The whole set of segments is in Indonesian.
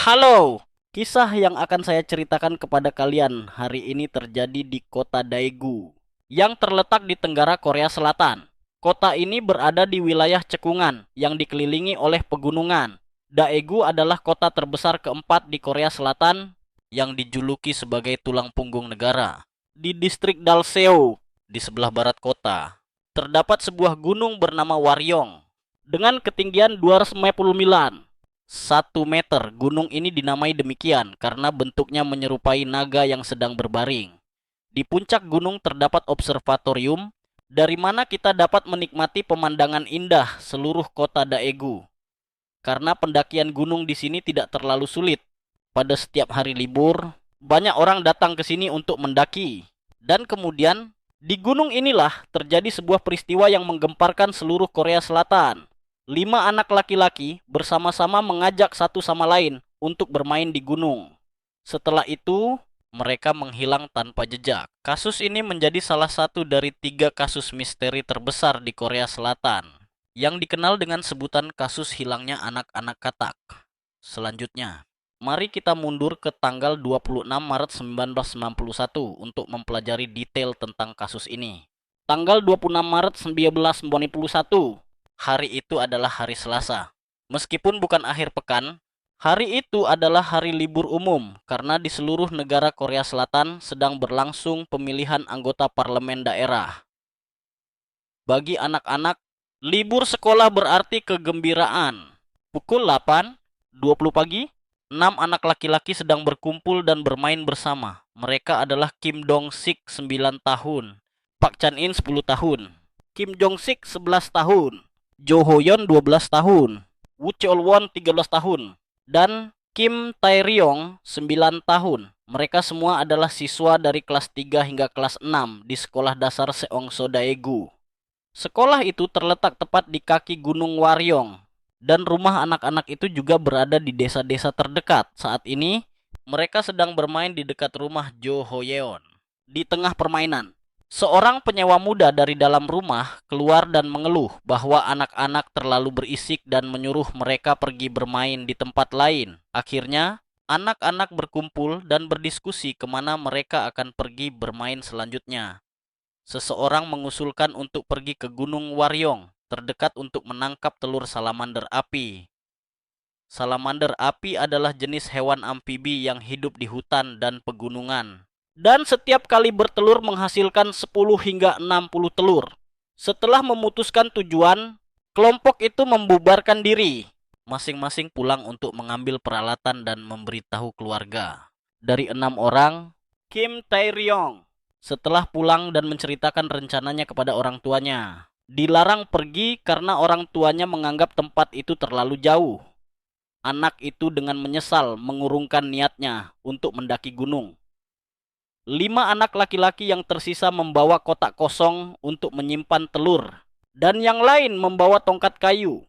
Halo, kisah yang akan saya ceritakan kepada kalian hari ini terjadi di kota Daegu yang terletak di tenggara Korea Selatan. Kota ini berada di wilayah cekungan yang dikelilingi oleh pegunungan. Daegu adalah kota terbesar keempat di Korea Selatan yang dijuluki sebagai tulang punggung negara. Di distrik Dalseo, di sebelah barat kota, terdapat sebuah gunung bernama Waryong dengan ketinggian 259 1 meter. Gunung ini dinamai demikian karena bentuknya menyerupai naga yang sedang berbaring. Di puncak gunung terdapat observatorium dari mana kita dapat menikmati pemandangan indah seluruh kota Daegu. Karena pendakian gunung di sini tidak terlalu sulit. Pada setiap hari libur, banyak orang datang ke sini untuk mendaki. Dan kemudian, di gunung inilah terjadi sebuah peristiwa yang menggemparkan seluruh Korea Selatan. 5 anak laki-laki bersama-sama mengajak satu sama lain untuk bermain di gunung. Setelah itu, mereka menghilang tanpa jejak. Kasus ini menjadi salah satu dari 3 kasus misteri terbesar di Korea Selatan, yang dikenal dengan sebutan kasus hilangnya anak-anak katak. Selanjutnya, mari kita mundur ke tanggal 26 Maret 1991 untuk mempelajari detail tentang kasus ini. Tanggal 26 Maret 1991, hari itu adalah hari Selasa. Meskipun bukan akhir pekan, hari itu adalah hari libur umum karena di seluruh negara Korea Selatan sedang berlangsung pemilihan anggota parlemen daerah. Bagi anak-anak, libur sekolah berarti kegembiraan. Pukul 8.20 pagi, 6 anak laki-laki sedang berkumpul dan bermain bersama. Mereka adalah Kim Dong-sik 9 tahun, Park Chan-in 10 tahun, Kim Jong-sik 11 tahun, Jo Ho-yeon 12 tahun, Woo Cheol-won 13 tahun, dan Kim Tae-ryong 9 tahun. Mereka semua adalah siswa dari kelas 3 hingga kelas 6 di sekolah dasar Seongso Daegu. Sekolah itu terletak tepat di kaki Gunung Waryong, dan rumah anak-anak itu juga berada di desa-desa terdekat. Saat ini, mereka sedang bermain di dekat rumah Jo Ho-yeon. Di tengah permainan, seorang penyewa muda dari dalam rumah keluar dan mengeluh bahwa anak-anak terlalu berisik dan menyuruh mereka pergi bermain di tempat lain. Akhirnya, anak-anak berkumpul dan berdiskusi kemana mereka akan pergi bermain selanjutnya. Seseorang mengusulkan untuk pergi ke Gunung Waryong terdekat untuk menangkap telur salamander api. Salamander api adalah jenis hewan amfibi yang hidup di hutan dan pegunungan. Dan setiap kali bertelur menghasilkan 10 hingga 60 telur. Setelah memutuskan tujuan, kelompok itu membubarkan diri. Masing-masing pulang untuk mengambil peralatan dan memberitahu keluarga. Dari 6 orang, Kim Tae-ryong setelah pulang dan menceritakan rencananya kepada orang tuanya, dilarang pergi karena orang tuanya menganggap tempat itu terlalu jauh. Anak itu dengan menyesal mengurungkan niatnya untuk mendaki gunung. 5 anak laki-laki yang tersisa membawa kotak kosong untuk menyimpan telur, dan yang lain membawa tongkat kayu.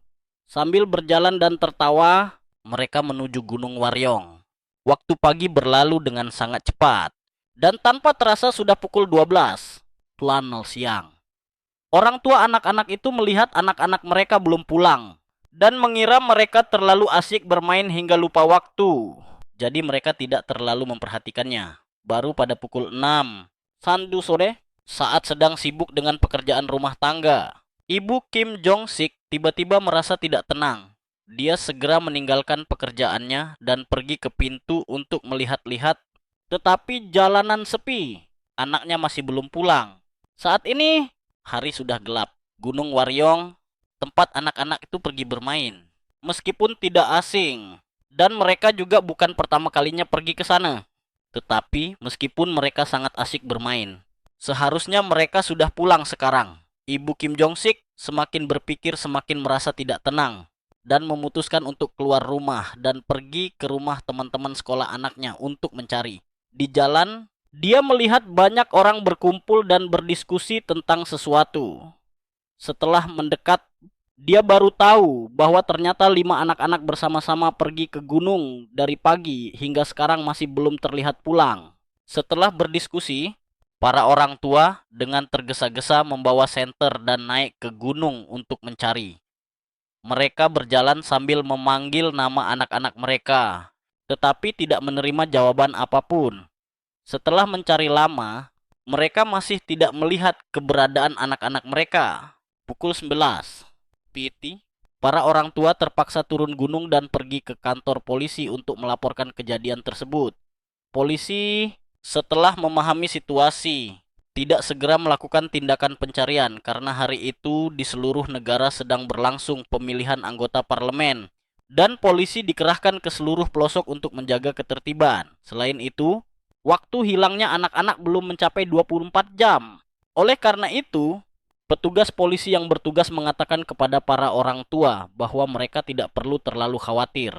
Sambil berjalan dan tertawa, mereka menuju Gunung Waryong. Waktu pagi berlalu dengan sangat cepat. Dan tanpa terasa sudah pukul 12, planel siang. Orang tua anak-anak itu melihat anak-anak mereka belum pulang dan mengira mereka terlalu asik bermain hingga lupa waktu. Jadi mereka tidak terlalu memperhatikannya. Baru pada pukul 6, Sandu sore, saat sedang sibuk dengan pekerjaan rumah tangga, Ibu Kim Jong-sik tiba-tiba merasa tidak tenang. Dia segera meninggalkan pekerjaannya dan pergi ke pintu untuk melihat-lihat. Tetapi jalanan sepi. Anaknya masih belum pulang. Saat ini, hari sudah gelap. Gunung Waryong, tempat anak-anak itu pergi bermain. Meskipun tidak asing. Dan mereka juga bukan pertama kalinya pergi ke sana. Tetapi, meskipun mereka sangat asik bermain, seharusnya mereka sudah pulang sekarang. Ibu Kim Jong-sik semakin berpikir semakin merasa tidak tenang. Dan memutuskan untuk keluar rumah dan pergi ke rumah teman-teman sekolah anaknya untuk mencari. Di jalan, dia melihat banyak orang berkumpul dan berdiskusi tentang sesuatu. Setelah mendekat, dia baru tahu bahwa ternyata 5 anak-anak bersama-sama pergi ke gunung dari pagi hingga sekarang masih belum terlihat pulang. Setelah berdiskusi, para orang tua dengan tergesa-gesa membawa senter dan naik ke gunung untuk mencari. Mereka berjalan sambil memanggil nama anak-anak mereka. tetapi tidak menerima jawaban apapun. Setelah mencari lama, mereka masih tidak melihat keberadaan anak-anak mereka. Pukul 11 PT, para orang tua terpaksa turun gunung dan pergi ke kantor polisi untuk melaporkan kejadian tersebut. Polisi setelah memahami situasi, tidak segera melakukan tindakan pencarian karena hari itu di seluruh negara sedang berlangsung pemilihan anggota parlemen dan polisi dikerahkan ke seluruh pelosok untuk menjaga ketertiban. Selain itu, waktu hilangnya anak-anak belum mencapai 24 jam. Oleh karena itu, petugas polisi yang bertugas mengatakan kepada para orang tua bahwa mereka tidak perlu terlalu khawatir.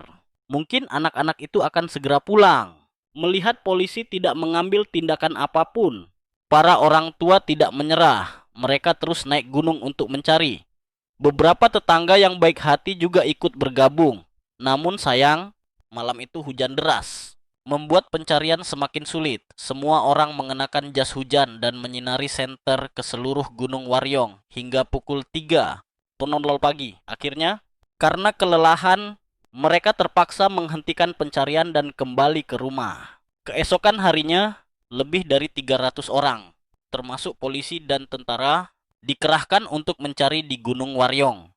Mungkin anak-anak itu akan segera pulang. Melihat polisi tidak mengambil tindakan apapun, para orang tua tidak menyerah. Mereka terus naik gunung untuk mencari. Beberapa tetangga yang baik hati juga ikut bergabung. Namun sayang, malam itu hujan deras membuat pencarian semakin sulit. Semua orang mengenakan jas hujan dan menyinari senter ke seluruh Gunung Waryong hingga pukul 3:00 pagi. Akhirnya, karena kelelahan, mereka terpaksa menghentikan pencarian dan kembali ke rumah. Keesokan harinya, lebih dari 300 orang, termasuk polisi dan tentara, dikerahkan untuk mencari di Gunung Waryong.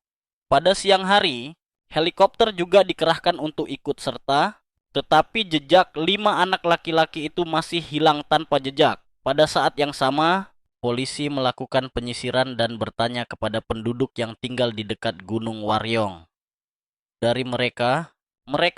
Pada siang hari, helikopter juga dikerahkan untuk ikut serta, tetapi jejak 5 anak laki-laki itu masih hilang tanpa jejak. Pada saat yang sama, polisi melakukan penyisiran dan bertanya kepada penduduk yang tinggal di dekat Gunung Waryong. Dari mereka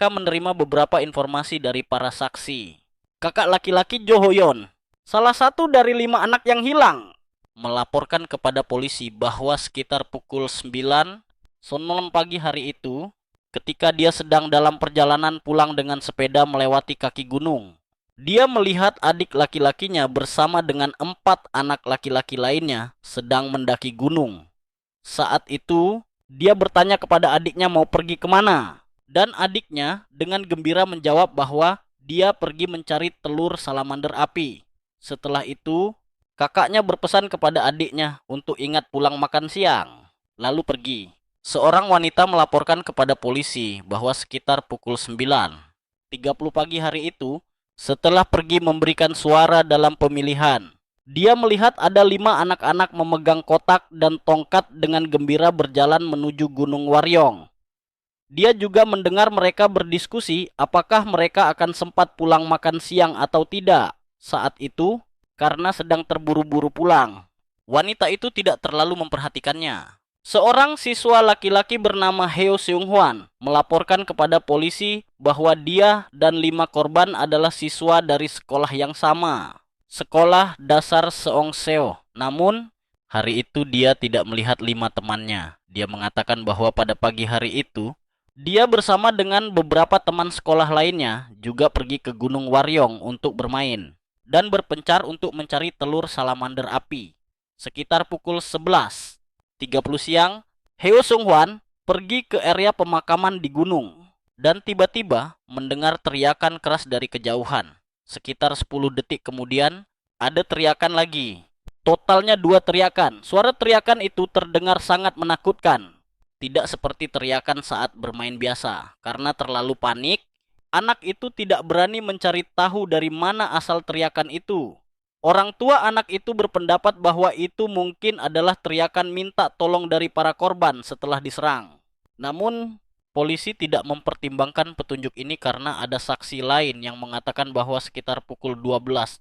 menerima beberapa informasi dari para saksi. Kakak laki-laki Jo Hoyon, salah satu dari 5 anak yang hilang, melaporkan kepada polisi bahwa sekitar pukul 9:00 pagi hari itu, ketika dia sedang dalam perjalanan pulang dengan sepeda melewati kaki gunung, dia melihat adik laki-lakinya bersama dengan 4 anak laki-laki lainnya sedang mendaki gunung. Saat itu, dia bertanya kepada adiknya mau pergi kemana. Dan adiknya dengan gembira menjawab bahwa dia pergi mencari telur salamander api. Setelah itu, kakaknya berpesan kepada adiknya untuk ingat pulang makan siang, lalu pergi. Seorang wanita melaporkan kepada polisi bahwa sekitar pukul 9:30 pagi hari itu, setelah pergi memberikan suara dalam pemilihan, dia melihat ada 5 anak-anak memegang kotak dan tongkat dengan gembira berjalan menuju Gunung Waryong. Dia juga mendengar mereka berdiskusi apakah mereka akan sempat pulang makan siang atau tidak. Saat itu, karena sedang terburu-buru pulang, wanita itu tidak terlalu memperhatikannya. Seorang siswa laki-laki bernama Heo Seung-hwan melaporkan kepada polisi bahwa dia dan 5 korban adalah siswa dari sekolah yang sama, sekolah dasar Seongseo. Namun, hari itu dia tidak melihat 5 temannya. Dia mengatakan bahwa pada pagi hari itu, dia bersama dengan beberapa teman sekolah lainnya juga pergi ke Gunung Waryong untuk bermain dan berpencar untuk mencari telur salamander api. Sekitar pukul 11:30 siang, Heo Seung-hwan pergi ke area pemakaman di gunung dan tiba-tiba mendengar teriakan keras dari kejauhan. Sekitar 10 detik kemudian, ada teriakan lagi. Totalnya 2 teriakan. Suara teriakan itu terdengar sangat menakutkan. Tidak seperti teriakan saat bermain biasa. Karena terlalu panik, anak itu tidak berani mencari tahu dari mana asal teriakan itu. Orang tua anak itu berpendapat bahwa itu mungkin adalah teriakan minta tolong dari para korban setelah diserang. Namun, polisi tidak mempertimbangkan petunjuk ini karena ada saksi lain yang mengatakan bahwa sekitar pukul 12:00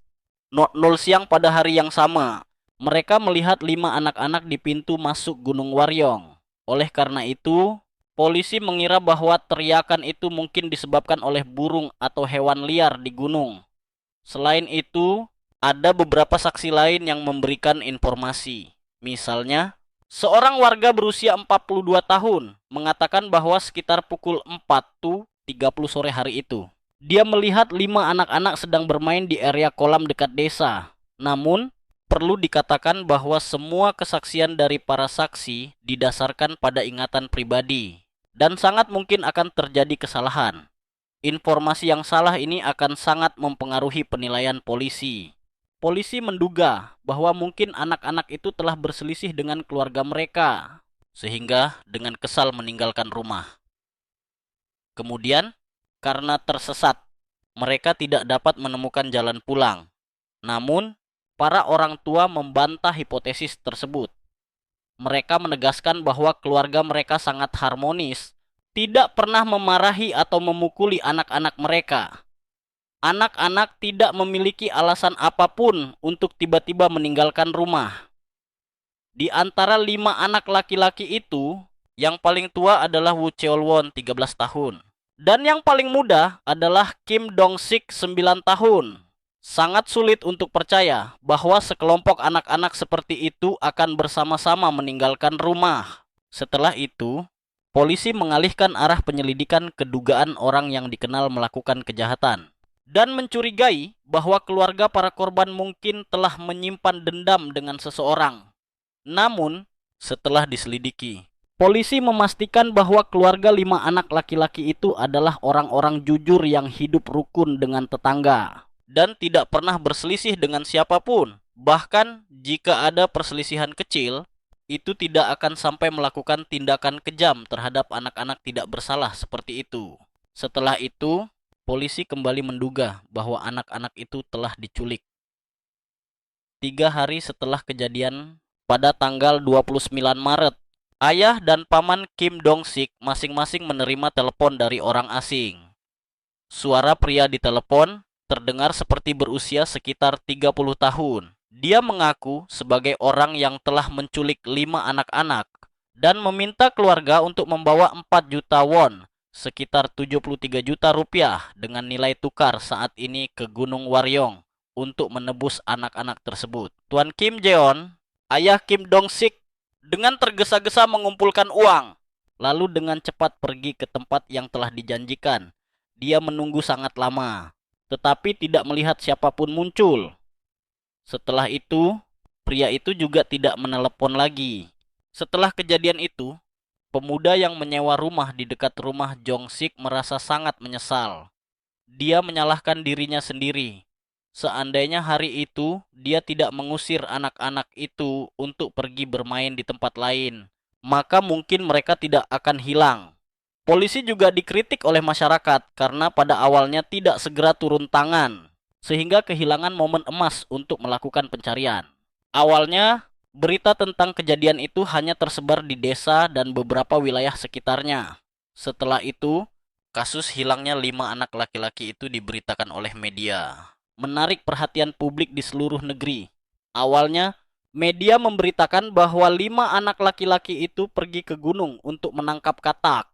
siang pada hari yang sama, mereka melihat 5 anak-anak di pintu masuk Gunung Waryong. Oleh karena itu, polisi mengira bahwa teriakan itu mungkin disebabkan oleh burung atau hewan liar di gunung. Selain itu, ada beberapa saksi lain yang memberikan informasi. Misalnya, seorang warga berusia 42 tahun mengatakan bahwa sekitar pukul 4:30 sore hari itu, dia melihat 5 anak-anak sedang bermain di area kolam dekat desa. Namun, perlu dikatakan bahwa semua kesaksian dari para saksi didasarkan pada ingatan pribadi dan sangat mungkin akan terjadi kesalahan. Informasi yang salah ini akan sangat mempengaruhi penilaian polisi. Polisi menduga bahwa mungkin anak-anak itu telah berselisih dengan keluarga mereka, sehingga dengan kesal meninggalkan rumah. Kemudian, karena tersesat. Mereka tidak dapat menemukan jalan pulang. Namun, para orang tua membantah hipotesis tersebut. Mereka menegaskan bahwa keluarga mereka sangat harmonis, tidak pernah memarahi atau memukuli anak-anak mereka. Anak-anak tidak memiliki alasan apapun untuk tiba-tiba meninggalkan rumah. Di antara 5 anak laki-laki itu, yang paling tua adalah Woo Cheol-won 13 tahun. Dan yang paling muda adalah Kim Dong-sik 9 tahun. Sangat sulit untuk percaya bahwa sekelompok anak-anak seperti itu akan bersama-sama meninggalkan rumah. Setelah itu, polisi mengalihkan arah penyelidikan ke dugaan orang yang dikenal melakukan kejahatan dan mencurigai bahwa keluarga para korban mungkin telah menyimpan dendam dengan seseorang. Namun, setelah diselidiki, polisi memastikan bahwa keluarga 5 anak laki-laki itu adalah orang-orang jujur yang hidup rukun dengan tetangga dan tidak pernah berselisih dengan siapapun. Bahkan jika ada perselisihan kecil, itu tidak akan sampai melakukan tindakan kejam terhadap anak-anak tidak bersalah seperti itu. Setelah itu, polisi kembali menduga bahwa anak-anak itu telah diculik. 3 hari setelah kejadian, pada tanggal 29 Maret, ayah dan paman Kim Dong-sik masing-masing menerima telepon dari orang asing. Suara pria di telepon terdengar seperti berusia sekitar 30 tahun. Dia mengaku sebagai orang yang telah menculik 5 anak-anak dan meminta keluarga untuk membawa 4 juta won, sekitar 73 juta rupiah dengan nilai tukar saat ini ke Gunung Waryong untuk menebus anak-anak tersebut. Tuan Kim Jeon, ayah Kim Dong-sik, dengan tergesa-gesa mengumpulkan uang, lalu dengan cepat pergi ke tempat yang telah dijanjikan. Dia menunggu sangat lama, tetapi tidak melihat siapapun muncul. Setelah itu, pria itu juga tidak menelepon lagi. Setelah kejadian itu, pemuda yang menyewa rumah di dekat rumah Jong-sik merasa sangat menyesal. Dia menyalahkan dirinya sendiri. Seandainya hari itu dia tidak mengusir anak-anak itu untuk pergi bermain di tempat lain, maka mungkin mereka tidak akan hilang. Polisi juga dikritik oleh masyarakat karena pada awalnya tidak segera turun tangan, sehingga kehilangan momen emas untuk melakukan pencarian. Awalnya, berita tentang kejadian itu hanya tersebar di desa dan beberapa wilayah sekitarnya. Setelah itu, kasus hilangnya 5 anak laki-laki itu diberitakan oleh media, menarik perhatian publik di seluruh negeri. Awalnya, media memberitakan bahwa 5 anak laki-laki itu pergi ke gunung untuk menangkap katak.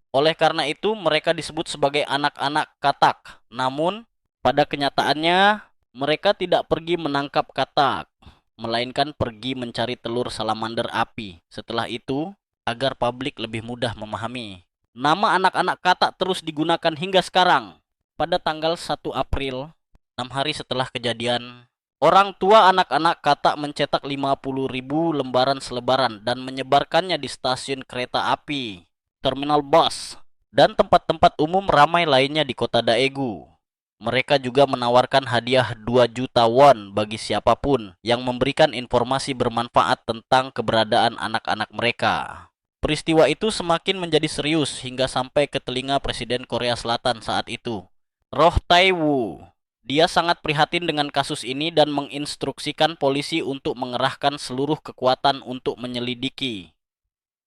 Oleh karena itu, mereka disebut sebagai anak-anak katak. Namun, pada kenyataannya, mereka tidak pergi menangkap katak, melainkan pergi mencari telur salamander api. Setelah itu, agar publik lebih mudah memahami, nama anak-anak katak terus digunakan hingga sekarang. Pada tanggal 1 April, 6 hari setelah kejadian, orang tua anak-anak katak mencetak 50.000 lembaran selebaran dan menyebarkannya di stasiun kereta api, terminal bus, dan tempat-tempat umum ramai lainnya di kota Daegu. Mereka juga menawarkan hadiah 2 juta won bagi siapapun yang memberikan informasi bermanfaat tentang keberadaan anak-anak mereka. Peristiwa itu semakin menjadi serius hingga sampai ke telinga Presiden Korea Selatan saat itu, Roh Tae-woo. Dia sangat prihatin dengan kasus ini dan menginstruksikan polisi untuk mengerahkan seluruh kekuatan untuk menyelidiki.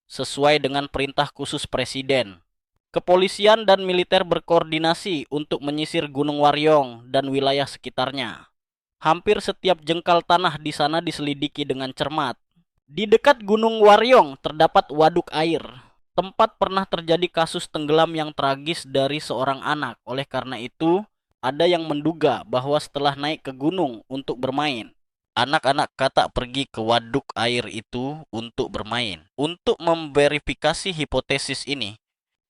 Sesuai dengan perintah khusus Presiden, kepolisian dan militer berkoordinasi untuk menyisir Gunung Waryong dan wilayah sekitarnya. Hampir setiap jengkal tanah di sana diselidiki dengan cermat. Di dekat Gunung Waryong terdapat waduk air, tempat pernah terjadi kasus tenggelam yang tragis dari seorang anak. Oleh karena itu, ada yang menduga bahwa setelah naik ke gunung untuk bermain, anak-anak katak pergi ke waduk air itu untuk bermain. Untuk memverifikasi hipotesis ini,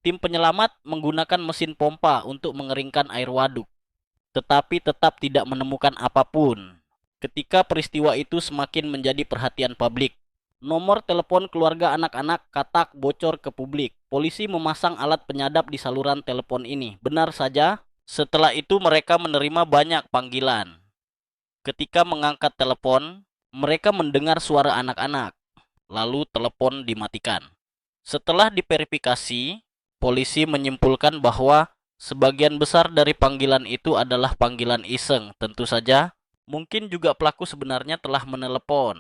tim penyelamat menggunakan mesin pompa untuk mengeringkan air waduk, tetapi tetap tidak menemukan apapun. Ketika peristiwa itu semakin menjadi perhatian publik, nomor telepon keluarga anak-anak katak bocor ke publik. Polisi memasang alat penyadap di saluran telepon ini. Benar saja, setelah itu mereka menerima banyak panggilan. Ketika mengangkat telepon, mereka mendengar suara anak-anak. Lalu telepon dimatikan. Setelah diverifikasi, polisi menyimpulkan bahwa Sebagian besar dari panggilan itu adalah panggilan iseng, tentu saja. Mungkin juga pelaku sebenarnya telah menelepon,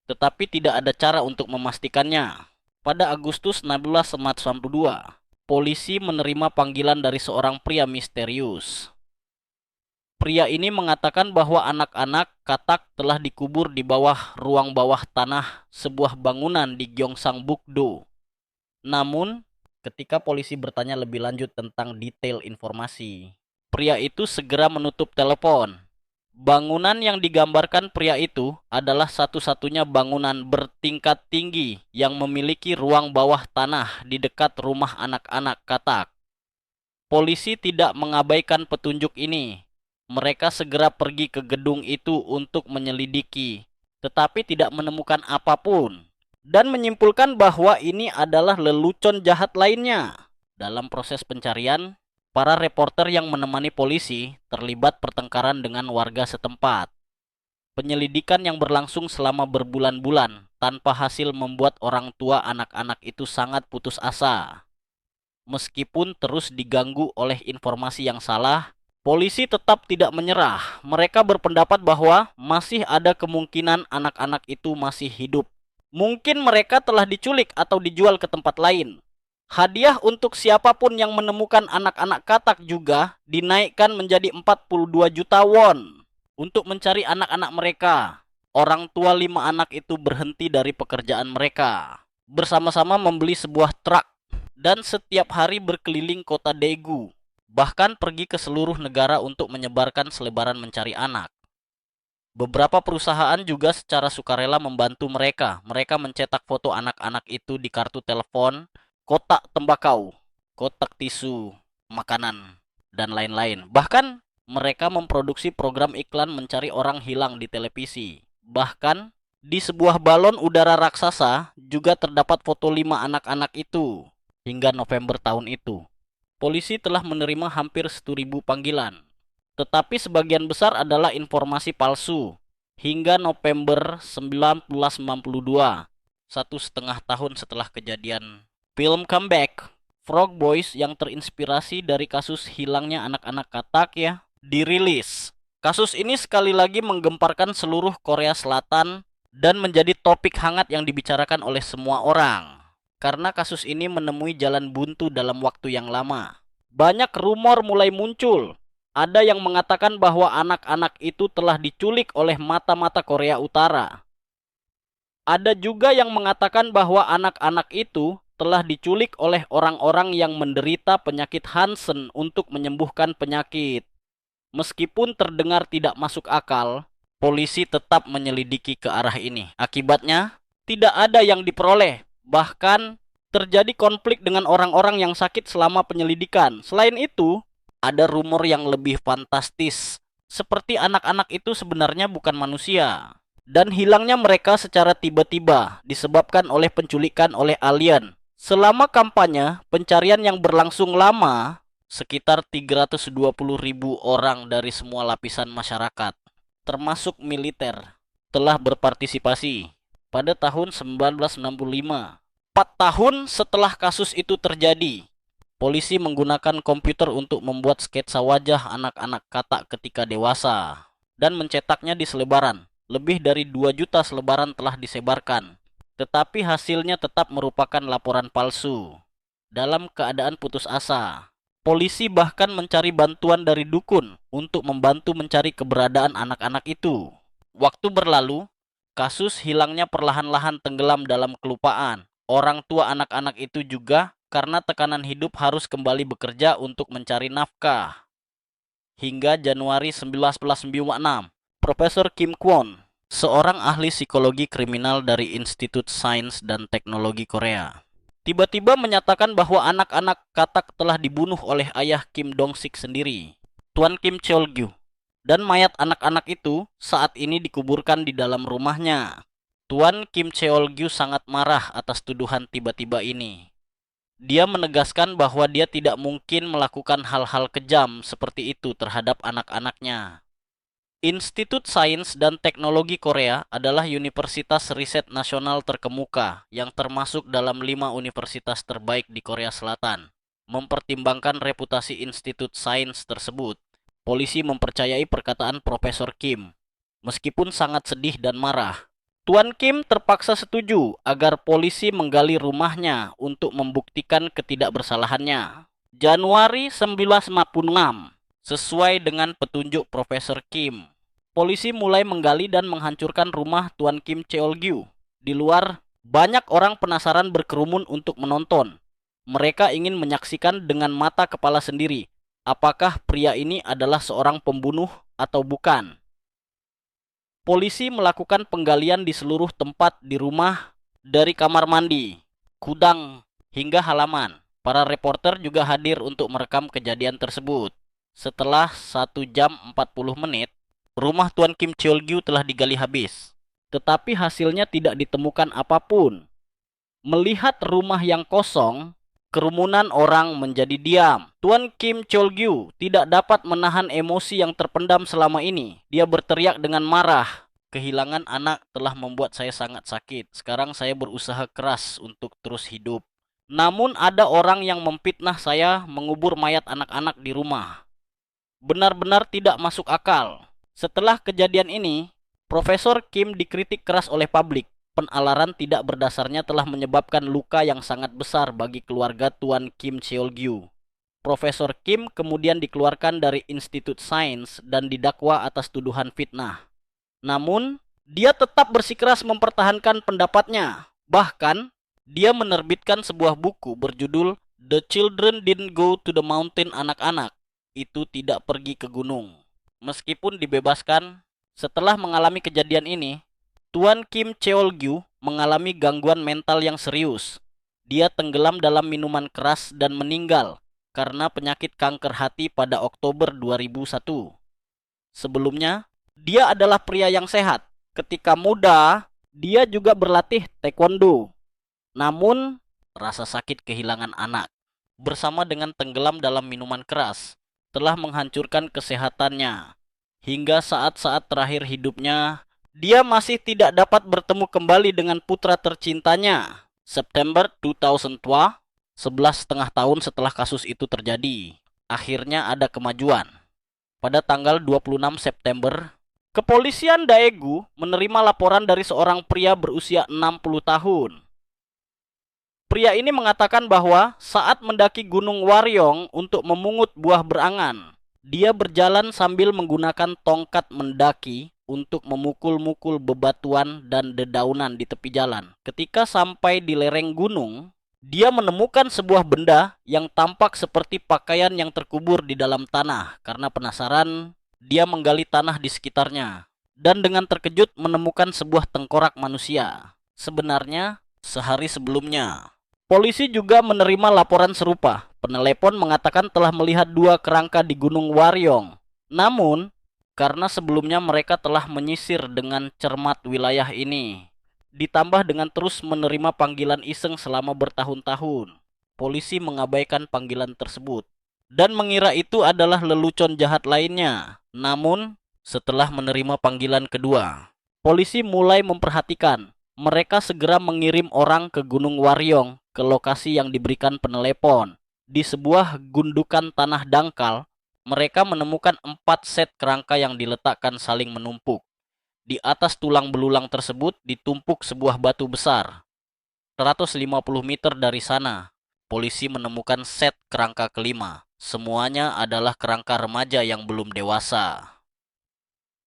tetapi tidak ada cara untuk memastikannya. Pada Agustus 1992, polisi menerima panggilan dari seorang pria misterius. Pria ini mengatakan bahwa anak-anak katak telah dikubur di bawah ruang bawah tanah sebuah bangunan di Gyeongsangbuk-do. Namun, ketika polisi bertanya lebih lanjut tentang detail informasi, pria itu segera menutup telepon. Bangunan yang digambarkan pria itu adalah satu-satunya bangunan bertingkat tinggi yang memiliki ruang bawah tanah di dekat rumah anak-anak katak. Polisi tidak mengabaikan petunjuk ini. Mereka segera pergi ke gedung itu untuk menyelidiki, tetapi tidak menemukan apapun, dan menyimpulkan bahwa ini adalah lelucon jahat lainnya. Dalam proses pencarian, para reporter yang menemani polisi terlibat pertengkaran dengan warga setempat. Penyelidikan yang berlangsung selama berbulan-bulan tanpa hasil membuat orang tua anak-anak itu sangat putus asa. Meskipun terus diganggu oleh informasi yang salah, polisi tetap tidak menyerah. Mereka berpendapat bahwa masih ada kemungkinan anak-anak itu masih hidup. Mungkin mereka telah diculik atau dijual ke tempat lain. Hadiah untuk siapapun yang menemukan anak-anak katak juga dinaikkan menjadi 42 juta won untuk mencari anak-anak mereka. Orang tua 5 anak itu berhenti dari pekerjaan mereka, bersama-sama membeli sebuah truk dan setiap hari berkeliling kota Daegu, bahkan pergi ke seluruh negara untuk menyebarkan selebaran mencari anak. Beberapa perusahaan juga secara sukarela membantu mereka. Mereka mencetak foto anak-anak itu di kartu telepon, kotak tembakau, kotak tisu, makanan, dan lain-lain. Bahkan mereka memproduksi program iklan mencari orang hilang di televisi. Bahkan di sebuah balon udara raksasa juga terdapat foto 5 anak-anak itu. Hingga November tahun itu, polisi telah menerima hampir 1.000 panggilan. Tetapi sebagian besar adalah informasi palsu. Hingga November 1992, 1,5 tahun setelah kejadian film Comeback, Frog Boys yang terinspirasi dari kasus hilangnya anak-anak katak dirilis. Kasus ini sekali lagi menggemparkan seluruh Korea Selatan dan menjadi topik hangat yang dibicarakan oleh semua orang. Karena kasus ini menemui jalan buntu dalam waktu yang lama. Banyak rumor mulai muncul. Ada yang mengatakan bahwa anak-anak itu telah diculik oleh mata-mata Korea Utara. Ada juga yang mengatakan bahwa anak-anak itu telah diculik oleh orang-orang yang menderita penyakit Hansen untuk menyembuhkan penyakit. Meskipun terdengar tidak masuk akal, polisi tetap menyelidiki ke arah ini. Akibatnya, tidak ada yang diperoleh. Bahkan, terjadi konflik dengan orang-orang yang sakit selama penyelidikan. Selain itu, ada rumor yang lebih fantastis, seperti anak-anak itu sebenarnya bukan manusia, dan hilangnya mereka secara tiba-tiba disebabkan oleh penculikan oleh alien. Selama kampanye, pencarian yang berlangsung lama, sekitar 320.000 orang dari semua lapisan masyarakat, termasuk militer, telah berpartisipasi. Pada tahun 1965, 4 tahun setelah kasus itu terjadi, polisi menggunakan komputer untuk membuat sketsa wajah anak-anak katak ketika dewasa dan mencetaknya di selebaran. Lebih dari 2 juta selebaran telah disebarkan, tetapi hasilnya tetap merupakan laporan palsu. Dalam keadaan putus asa, polisi bahkan mencari bantuan dari dukun untuk membantu mencari keberadaan anak-anak itu. Waktu berlalu, kasus hilangnya perlahan-lahan tenggelam dalam kelupaan. Orang tua anak-anak itu juga karena tekanan hidup harus kembali bekerja untuk mencari nafkah. Hingga Januari 1996, Profesor Kim Kwon, seorang ahli psikologi kriminal dari Institut Sains dan Teknologi Korea, tiba-tiba menyatakan bahwa anak-anak katak telah dibunuh oleh ayah Kim Dong-sik sendiri, Tuan Kim Cheol-gyu, dan mayat anak-anak itu saat ini dikuburkan di dalam rumahnya. Tuan Kim Cheol-gyu sangat marah atas tuduhan tiba-tiba ini. Dia menegaskan bahwa dia tidak mungkin melakukan hal-hal kejam seperti itu terhadap anak-anaknya. Institut Sains dan Teknologi Korea adalah universitas riset nasional terkemuka yang termasuk dalam 5 universitas terbaik di Korea Selatan. Mempertimbangkan reputasi Institut Sains tersebut, polisi mempercayai perkataan Profesor Kim. Meskipun sangat sedih dan marah, Tuan Kim terpaksa setuju agar polisi menggali rumahnya untuk membuktikan ketidakbersalahannya. Januari 1956, sesuai dengan petunjuk Profesor Kim, polisi mulai menggali dan menghancurkan rumah Tuan Kim Cheol-gyu. Di luar, banyak orang penasaran berkerumun untuk menonton. Mereka ingin menyaksikan dengan mata kepala sendiri apakah pria ini adalah seorang pembunuh atau bukan. Polisi melakukan penggalian di seluruh tempat di rumah, dari kamar mandi, gudang, hingga halaman. Para reporter juga hadir untuk merekam kejadian tersebut. Setelah 1 jam 40 menit, rumah Tuan Kim Cheol-gyu telah digali habis. Tetapi hasilnya tidak ditemukan apapun. Melihat rumah yang kosong, kerumunan orang menjadi diam. Tuan Kim Cheol-gyu tidak dapat menahan emosi yang terpendam selama ini. Dia berteriak dengan marah. Kehilangan anak telah membuat saya sangat sakit. Sekarang saya berusaha keras untuk terus hidup. Namun ada orang yang memfitnah saya mengubur mayat anak-anak di rumah. Benar-benar tidak masuk akal. Setelah kejadian ini, Profesor Kim dikritik keras oleh publik. Penalaran tidak berdasarnya telah menyebabkan luka yang sangat besar bagi keluarga Tuan Kim Cheol-gyu. Profesor Kim kemudian dikeluarkan dari Institut Sains dan didakwa atas tuduhan fitnah. Namun, dia tetap bersikeras mempertahankan pendapatnya. Bahkan, dia menerbitkan sebuah buku berjudul The Children Didn't Go to the Mountain, anak-anak itu tidak pergi ke gunung. Meskipun dibebaskan, setelah mengalami kejadian ini, Tuan Kim Cheol-gyu mengalami gangguan mental yang serius. Dia tenggelam dalam minuman keras dan meninggal karena penyakit kanker hati pada Oktober 2001. Sebelumnya, dia adalah pria yang sehat. Ketika muda, dia juga berlatih taekwondo. Namun, rasa sakit kehilangan anak bersama dengan tenggelam dalam minuman keras telah menghancurkan kesehatannya. Hingga saat-saat terakhir hidupnya, dia masih tidak dapat bertemu kembali dengan putra tercintanya. September 2002, 11,5 tahun setelah kasus itu terjadi, akhirnya ada kemajuan. Pada tanggal 26 September, kepolisian Daegu menerima laporan dari seorang pria berusia 60 tahun. Pria ini mengatakan bahwa saat mendaki Gunung Waryong untuk memungut buah berangan, dia berjalan sambil menggunakan tongkat mendaki untuk memukul-mukul bebatuan dan dedaunan di tepi jalan. Ketika sampai di lereng gunung, dia menemukan sebuah benda yang tampak seperti pakaian yang terkubur di dalam tanah. Karena penasaran, dia menggali tanah di sekitarnya dan dengan terkejut menemukan sebuah tengkorak manusia. Sebenarnya, sehari sebelumnya, polisi juga menerima laporan serupa. Penelepon mengatakan telah melihat 2 kerangka di Gunung Waryong. Namun, karena sebelumnya mereka telah menyisir dengan cermat wilayah ini, ditambah dengan terus menerima panggilan iseng selama bertahun-tahun, polisi mengabaikan panggilan tersebut dan mengira itu adalah lelucon jahat lainnya. Namun, setelah menerima panggilan kedua, polisi mulai memperhatikan. Mereka segera mengirim orang ke Gunung Waryong ke lokasi yang diberikan penelepon. Di sebuah gundukan tanah dangkal, mereka menemukan 4 set kerangka yang diletakkan saling menumpuk. Di atas tulang belulang tersebut ditumpuk sebuah batu besar. 150 meter dari sana, polisi menemukan set kerangka kelima. Semuanya adalah kerangka remaja yang belum dewasa.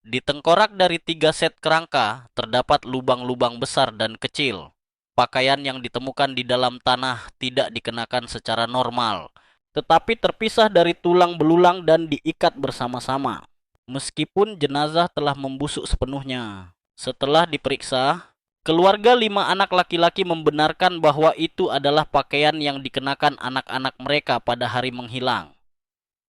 Di tengkorak dari 3 set kerangka terdapat lubang-lubang besar dan kecil. Pakaian yang ditemukan di dalam tanah tidak dikenakan secara normal, tetapi terpisah dari tulang belulang dan diikat bersama-sama. Meskipun jenazah telah membusuk sepenuhnya. Setelah diperiksa, keluarga 5 anak laki-laki membenarkan bahwa itu adalah pakaian yang dikenakan anak-anak mereka pada hari menghilang.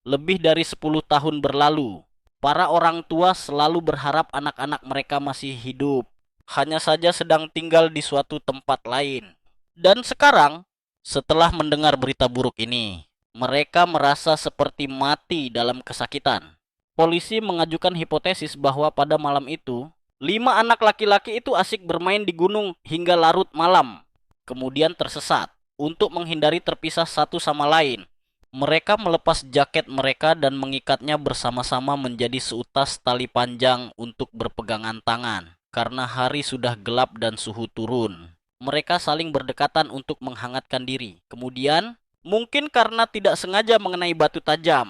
Lebih dari 10 tahun berlalu, para orang tua selalu berharap anak-anak mereka masih hidup, hanya saja sedang tinggal di suatu tempat lain. Dan sekarang, setelah mendengar berita buruk ini, mereka merasa seperti mati dalam kesakitan. Polisi mengajukan hipotesis bahwa pada malam itu, 5 anak laki-laki itu asik bermain di gunung hingga larut malam, kemudian tersesat untuk menghindari terpisah satu sama lain. Mereka melepas jaket mereka dan mengikatnya bersama-sama menjadi seutas tali panjang untuk berpegangan tangan. Karena hari sudah gelap dan suhu turun, mereka saling berdekatan untuk menghangatkan diri. Kemudian, mungkin karena tidak sengaja mengenai batu tajam,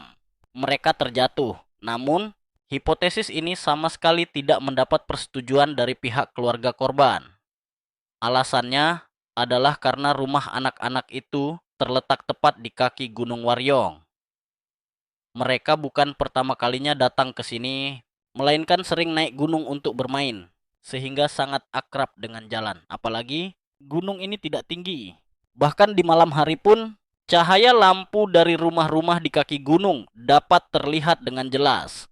mereka terjatuh. Namun, hipotesis ini sama sekali tidak mendapat persetujuan dari pihak keluarga korban. Alasannya adalah karena rumah anak-anak itu terletak tepat di kaki Gunung Waryong. Mereka bukan pertama kalinya datang ke sini, melainkan sering naik gunung untuk bermain, sehingga sangat akrab dengan jalan. Apalagi gunung ini tidak tinggi. Bahkan di malam hari pun, cahaya lampu dari rumah-rumah di kaki gunung dapat terlihat dengan jelas.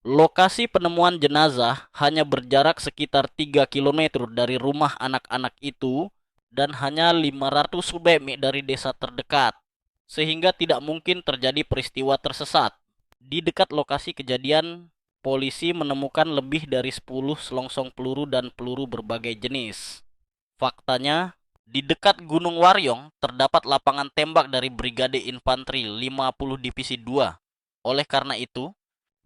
Lokasi penemuan jenazah hanya berjarak sekitar 3 km dari rumah anak-anak itu dan hanya 500 km dari desa terdekat, sehingga tidak mungkin terjadi peristiwa tersesat. Di dekat lokasi kejadian, polisi menemukan lebih dari 10 selongsong peluru dan peluru berbagai jenis. Faktanya, di dekat Gunung Waryong terdapat lapangan tembak dari Brigade Infanteri 50 Divisi 2. Oleh karena itu,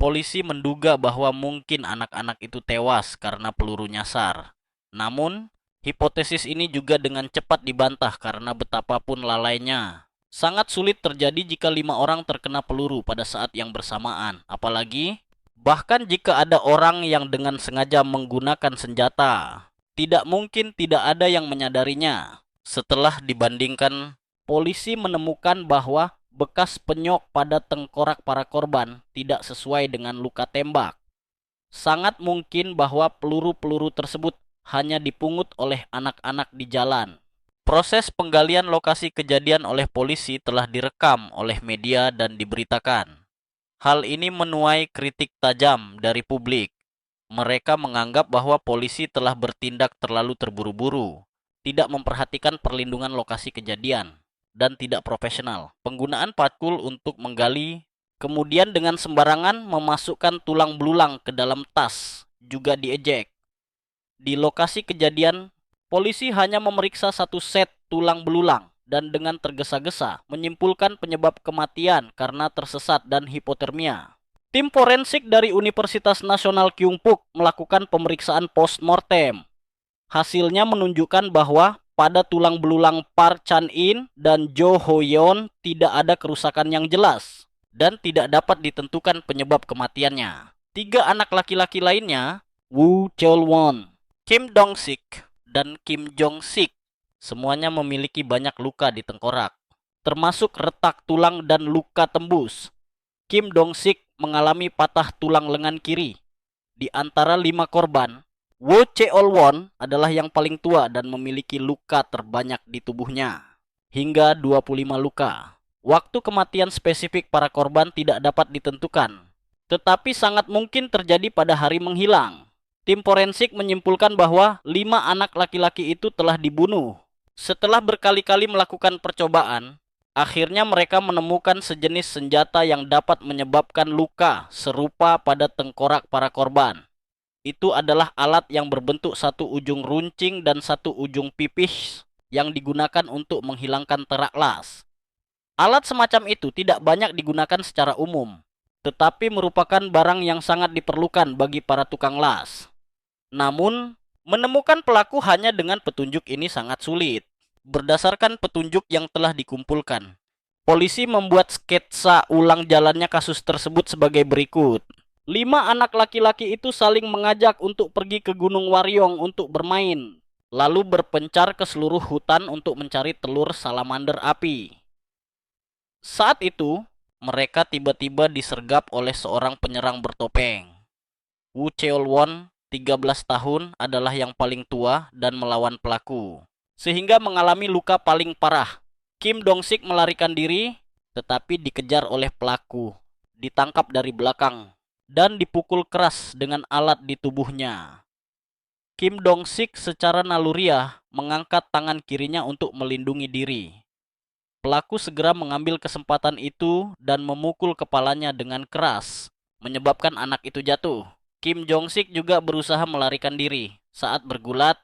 polisi menduga bahwa mungkin anak-anak itu tewas karena peluru nyasar. Namun, hipotesis ini juga dengan cepat dibantah karena betapapun lalainya. Sangat sulit terjadi jika 5 orang terkena peluru pada saat yang bersamaan. Apalagi, bahkan jika ada orang yang dengan sengaja menggunakan senjata, tidak mungkin tidak ada yang menyadarinya. Setelah dibandingkan, polisi menemukan bahwa bekas penyok pada tengkorak para korban tidak sesuai dengan luka tembak. Sangat mungkin bahwa peluru-peluru tersebut hanya dipungut oleh anak-anak di jalan. Proses penggalian lokasi kejadian oleh polisi telah direkam oleh media dan diberitakan. Hal ini menuai kritik tajam dari publik. Mereka menganggap bahwa polisi telah bertindak terlalu terburu-buru, tidak memperhatikan perlindungan lokasi kejadian, dan tidak profesional. Penggunaan patkul untuk menggali, kemudian dengan sembarangan memasukkan tulang belulang ke dalam tas, juga diejek. Di lokasi kejadian, polisi hanya memeriksa satu set tulang belulang dan dengan tergesa-gesa menyimpulkan penyebab kematian karena tersesat dan hipotermia. Tim forensik dari Universitas Nasional Kyungpuk melakukan pemeriksaan post-mortem. Hasilnya menunjukkan bahwa pada tulang belulang Park Chan-in dan Jo Ho-yeon tidak ada kerusakan yang jelas dan tidak dapat ditentukan penyebab kematiannya. 3 anak laki-laki lainnya, Woo Cheol-won, Kim Dong-sik, dan Kim Jong-sik, semuanya memiliki banyak luka di tengkorak, termasuk retak tulang dan luka tembus. Kim Dong-sik mengalami patah tulang lengan kiri. Di antara 5 korban, Woo Cheol-won adalah yang paling tua dan memiliki luka terbanyak di tubuhnya, hingga 25 luka. Waktu kematian spesifik para korban tidak dapat ditentukan, tetapi sangat mungkin terjadi pada hari menghilang. Tim forensik menyimpulkan bahwa 5 anak laki-laki itu telah dibunuh. Setelah berkali-kali melakukan percobaan, akhirnya mereka menemukan sejenis senjata yang dapat menyebabkan luka serupa pada tengkorak para korban. Itu adalah alat yang berbentuk satu ujung runcing dan satu ujung pipih yang digunakan untuk menghilangkan terak las. Alat semacam itu tidak banyak digunakan secara umum, tetapi merupakan barang yang sangat diperlukan bagi para tukang las. Namun, menemukan pelaku hanya dengan petunjuk ini sangat sulit. Berdasarkan petunjuk yang telah dikumpulkan, polisi membuat sketsa ulang jalannya kasus tersebut sebagai berikut. 5 anak laki-laki itu saling mengajak untuk pergi ke Gunung Waryong untuk bermain, lalu berpencar ke seluruh hutan untuk mencari telur salamander api. Saat itu, mereka tiba-tiba disergap oleh seorang penyerang bertopeng. Woo Cheol-won, 13 tahun, adalah yang paling tua dan melawan pelaku, sehingga mengalami luka paling parah. Kim Dong-sik melarikan diri, tetapi dikejar oleh pelaku, ditangkap dari belakang, dan dipukul keras dengan alat di tubuhnya. Kim Dong-sik secara naluriah mengangkat tangan kirinya untuk melindungi diri. Pelaku segera mengambil kesempatan itu dan memukul kepalanya dengan keras, menyebabkan anak itu jatuh. Kim Jong-sik juga berusaha melarikan diri. Saat bergulat,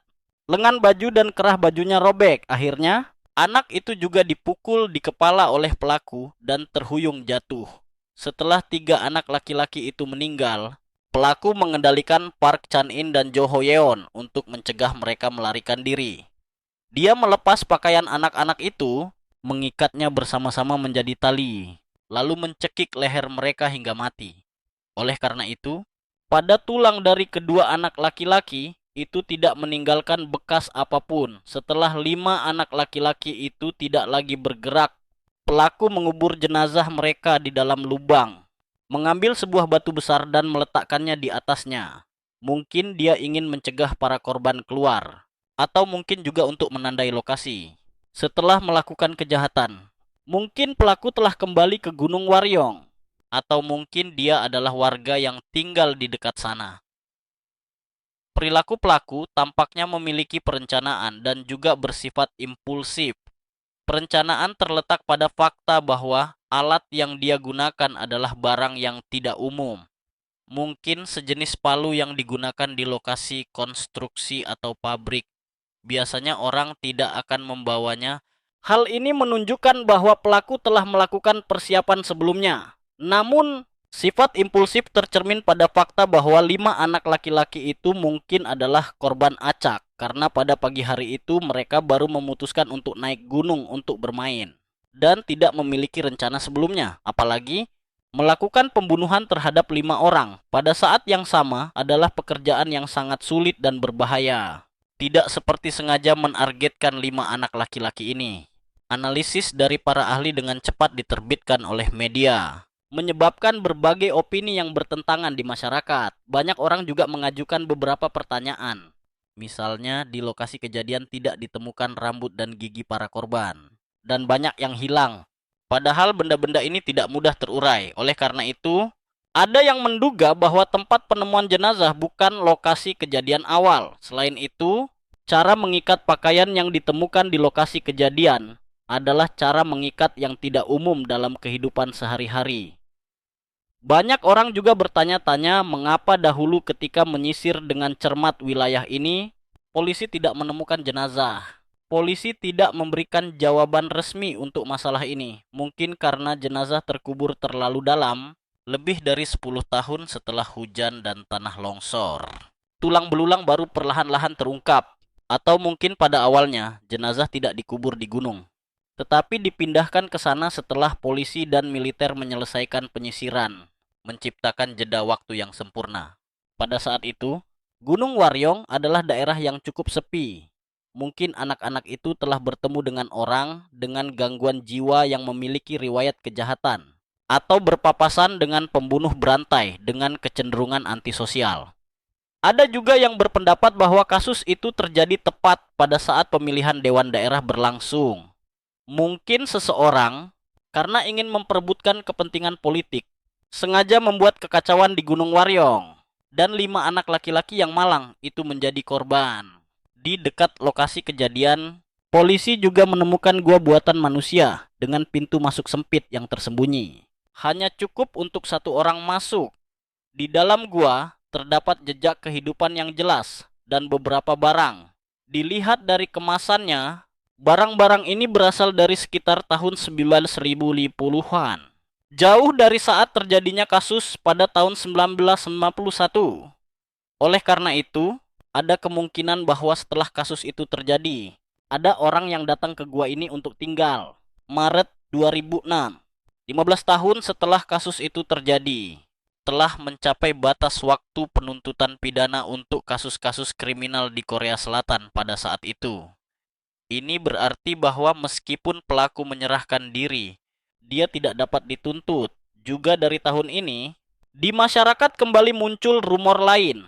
lengan baju dan kerah bajunya robek. Akhirnya, Anak itu juga dipukul di kepala oleh pelaku dan terhuyung jatuh. Setelah 3 anak laki-laki itu meninggal, pelaku mengendalikan Park Chan-in dan Jo Ho-yeon untuk mencegah mereka melarikan diri. Dia melepas pakaian anak-anak itu, mengikatnya bersama-sama menjadi tali, lalu mencekik leher mereka hingga mati. Oleh karena itu, pada tulang dari kedua anak laki-laki itu tidak meninggalkan bekas apapun. Setelah 5 anak laki-laki itu tidak lagi bergerak, pelaku mengubur jenazah mereka di dalam lubang, mengambil sebuah batu besar dan meletakkannya di atasnya. Mungkin dia ingin mencegah para korban keluar, atau mungkin juga untuk menandai lokasi. Setelah melakukan kejahatan, mungkin pelaku telah kembali ke Gunung Waryong, atau mungkin dia adalah warga yang tinggal di dekat sana. Perilaku pelaku tampaknya memiliki perencanaan dan juga bersifat impulsif. Perencanaan terletak pada fakta bahwa alat yang dia gunakan adalah barang yang tidak umum. Mungkin sejenis palu yang digunakan di lokasi konstruksi atau pabrik. Biasanya orang tidak akan membawanya. Hal ini menunjukkan bahwa pelaku telah melakukan persiapan sebelumnya. Namun, sifat impulsif tercermin pada fakta bahwa 5 anak laki-laki itu mungkin adalah korban acak. Karena pada pagi hari itu mereka baru memutuskan untuk naik gunung untuk bermain. Dan tidak memiliki rencana sebelumnya. Apalagi, melakukan pembunuhan terhadap 5 orang pada saat yang sama adalah pekerjaan yang sangat sulit dan berbahaya. Tidak seperti sengaja menargetkan 5 anak laki-laki ini. Analisis dari para ahli dengan cepat diterbitkan oleh media, menyebabkan berbagai opini yang bertentangan di masyarakat. Banyak orang juga mengajukan beberapa pertanyaan. Misalnya, di lokasi kejadian tidak ditemukan rambut dan gigi para korban, dan banyak yang hilang. Padahal benda-benda ini tidak mudah terurai. Oleh karena itu, ada yang menduga bahwa tempat penemuan jenazah bukan lokasi kejadian awal. Selain itu, cara mengikat pakaian yang ditemukan di lokasi kejadian adalah cara mengikat yang tidak umum dalam kehidupan sehari-hari. Banyak orang juga bertanya-tanya mengapa dahulu ketika menyisir dengan cermat wilayah ini, polisi tidak menemukan jenazah. Polisi tidak memberikan jawaban resmi untuk masalah ini. Mungkin karena jenazah terkubur terlalu dalam, lebih dari 10 tahun setelah hujan dan tanah longsor. Tulang belulang baru perlahan-lahan terungkap. Atau mungkin pada awalnya, jenazah tidak dikubur di gunung, tetapi dipindahkan ke sana setelah polisi dan militer menyelesaikan penyisiran, menciptakan jeda waktu yang sempurna. Pada saat itu, Gunung Waryong adalah daerah yang cukup sepi. Mungkin anak-anak itu telah bertemu dengan orang dengan gangguan jiwa yang memiliki riwayat kejahatan, atau berpapasan dengan pembunuh berantai dengan kecenderungan antisosial. Ada juga yang berpendapat bahwa kasus itu terjadi tepat pada saat pemilihan dewan daerah berlangsung. Mungkin seseorang, karena ingin memperebutkan kepentingan politik, sengaja membuat kekacauan di Gunung Waryong, dan 5 anak laki-laki yang malang itu menjadi korban. Di dekat lokasi kejadian, polisi juga menemukan gua buatan manusia dengan pintu masuk sempit yang tersembunyi. Hanya cukup untuk 1 orang masuk. Di dalam gua terdapat jejak kehidupan yang jelas dan beberapa barang. Dilihat dari kemasannya, barang-barang ini berasal dari sekitar tahun 1950-an. Jauh dari saat terjadinya kasus pada tahun 1991. Oleh karena itu, ada kemungkinan bahwa setelah kasus itu terjadi, ada orang yang datang ke gua ini untuk tinggal. Maret 2006, 15 tahun setelah kasus itu terjadi, telah mencapai batas waktu penuntutan pidana untuk kasus-kasus kriminal di Korea Selatan pada saat itu. Ini berarti bahwa meskipun pelaku menyerahkan diri, dia tidak dapat dituntut. Juga dari tahun ini, di masyarakat kembali muncul rumor lain.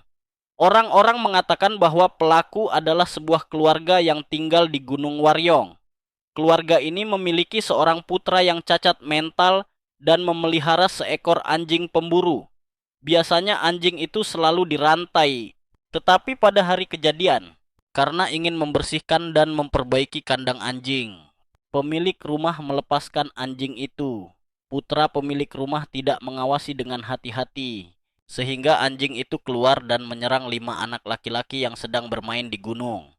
Orang-orang mengatakan bahwa pelaku adalah sebuah keluarga yang tinggal di Gunung Waryong. Keluarga ini memiliki seorang putra yang cacat mental dan memelihara seekor anjing pemburu. Biasanya anjing itu selalu dirantai. Tetapi pada hari kejadian, karena ingin membersihkan dan memperbaiki kandang anjing, pemilik rumah melepaskan anjing itu. Putra pemilik rumah tidak mengawasi dengan hati-hati, sehingga anjing itu keluar dan menyerang 5 anak laki-laki yang sedang bermain di gunung.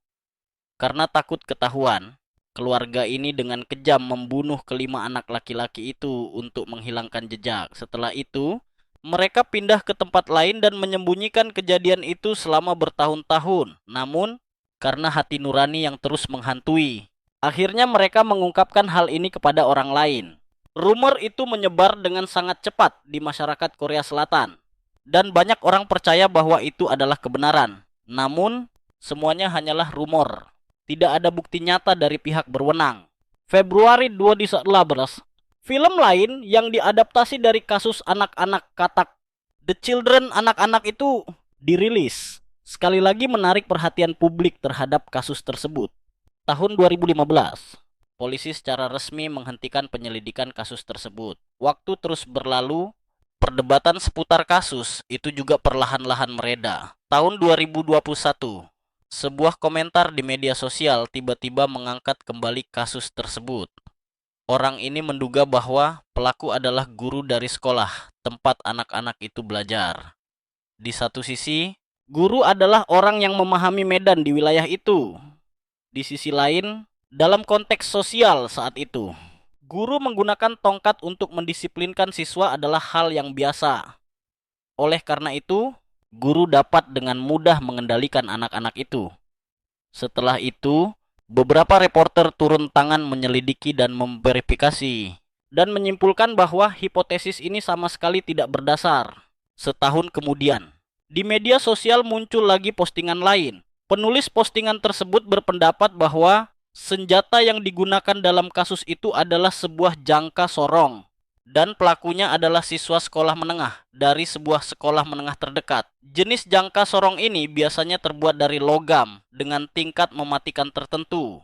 Karena takut ketahuan, keluarga ini dengan kejam membunuh kelima anak laki-laki itu untuk menghilangkan jejak. Setelah itu, mereka pindah ke tempat lain dan menyembunyikan kejadian itu selama bertahun-tahun. Namun, karena hati nurani yang terus menghantui, akhirnya mereka mengungkapkan hal ini kepada orang lain. Rumor itu menyebar dengan sangat cepat di masyarakat Korea Selatan, dan banyak orang percaya bahwa itu adalah kebenaran. Namun, semuanya hanyalah rumor. Tidak ada bukti nyata dari pihak berwenang. Februari 2011, film lain yang diadaptasi dari kasus anak-anak katak The Children anak-anak itu dirilis. Sekali lagi menarik perhatian publik terhadap kasus tersebut. Tahun 2015, polisi secara resmi menghentikan penyelidikan kasus tersebut. Waktu terus berlalu, perdebatan seputar kasus itu juga perlahan-lahan mereda. Tahun 2021, sebuah komentar di media sosial tiba-tiba mengangkat kembali kasus tersebut. Orang ini menduga bahwa pelaku adalah guru dari sekolah tempat anak-anak itu belajar. Di satu sisi, guru adalah orang yang memahami medan di wilayah itu. Di sisi lain, dalam konteks sosial saat itu, guru menggunakan tongkat untuk mendisiplinkan siswa adalah hal yang biasa. Oleh karena itu, guru dapat dengan mudah mengendalikan anak-anak itu. Setelah itu, beberapa reporter turun tangan menyelidiki dan memverifikasi, dan menyimpulkan bahwa hipotesis ini sama sekali tidak berdasar. Setahun kemudian, di media sosial muncul lagi postingan lain. Penulis postingan tersebut berpendapat bahwa senjata yang digunakan dalam kasus itu adalah sebuah jangka sorong, dan pelakunya adalah siswa sekolah menengah dari sebuah sekolah menengah terdekat. Jenis jangka sorong ini biasanya terbuat dari logam dengan tingkat mematikan tertentu.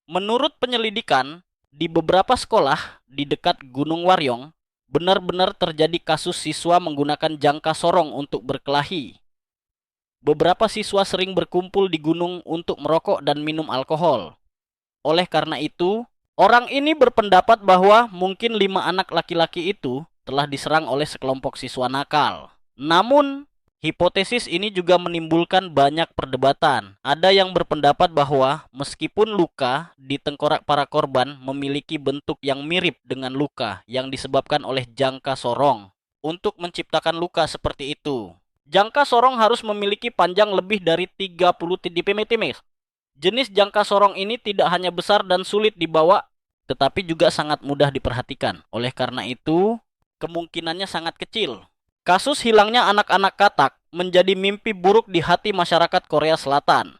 Menurut penyelidikan, di beberapa sekolah di dekat Gunung Waryong, benar-benar terjadi kasus siswa menggunakan jangka sorong untuk berkelahi. Beberapa siswa sering berkumpul di gunung untuk merokok dan minum alkohol. Oleh karena itu, orang ini berpendapat bahwa mungkin 5 anak laki-laki itu telah diserang oleh sekelompok siswa nakal. Namun, hipotesis ini juga menimbulkan banyak perdebatan. Ada yang berpendapat bahwa meskipun luka di tengkorak para korban memiliki bentuk yang mirip dengan luka yang disebabkan oleh jangka sorong, untuk menciptakan luka seperti itu, jangka sorong harus memiliki panjang lebih dari 30 cm. Jenis jangka sorong ini tidak hanya besar dan sulit dibawa, tetapi juga sangat mudah diperhatikan. Oleh karena itu, kemungkinannya sangat kecil. Kasus hilangnya anak-anak katak menjadi mimpi buruk di hati masyarakat Korea Selatan.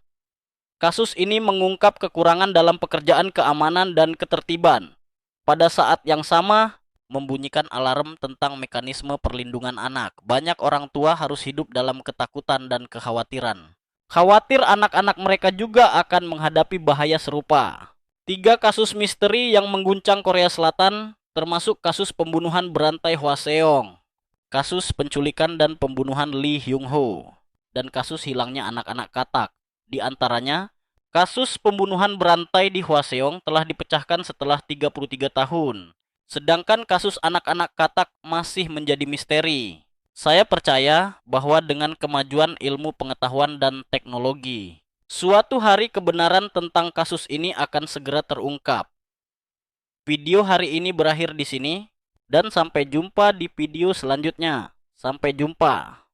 Kasus ini mengungkap kekurangan dalam pekerjaan keamanan dan ketertiban. Pada saat yang sama, membunyikan alarm tentang mekanisme perlindungan anak. Banyak orang tua harus hidup dalam ketakutan dan kekhawatiran. Khawatir anak-anak mereka juga akan menghadapi bahaya serupa. 3 kasus misteri yang mengguncang Korea Selatan, termasuk kasus pembunuhan berantai Hwaseong, kasus penculikan dan pembunuhan Lee Hyung Ho, dan kasus hilangnya anak-anak katak. Di antaranya, kasus pembunuhan berantai di Hwaseong telah dipecahkan setelah 33 tahun, sedangkan kasus anak-anak katak masih menjadi misteri. Saya percaya bahwa dengan kemajuan ilmu pengetahuan dan teknologi, suatu hari kebenaran tentang kasus ini akan segera terungkap. Video hari ini berakhir di sini, dan sampai jumpa di video selanjutnya. Sampai jumpa.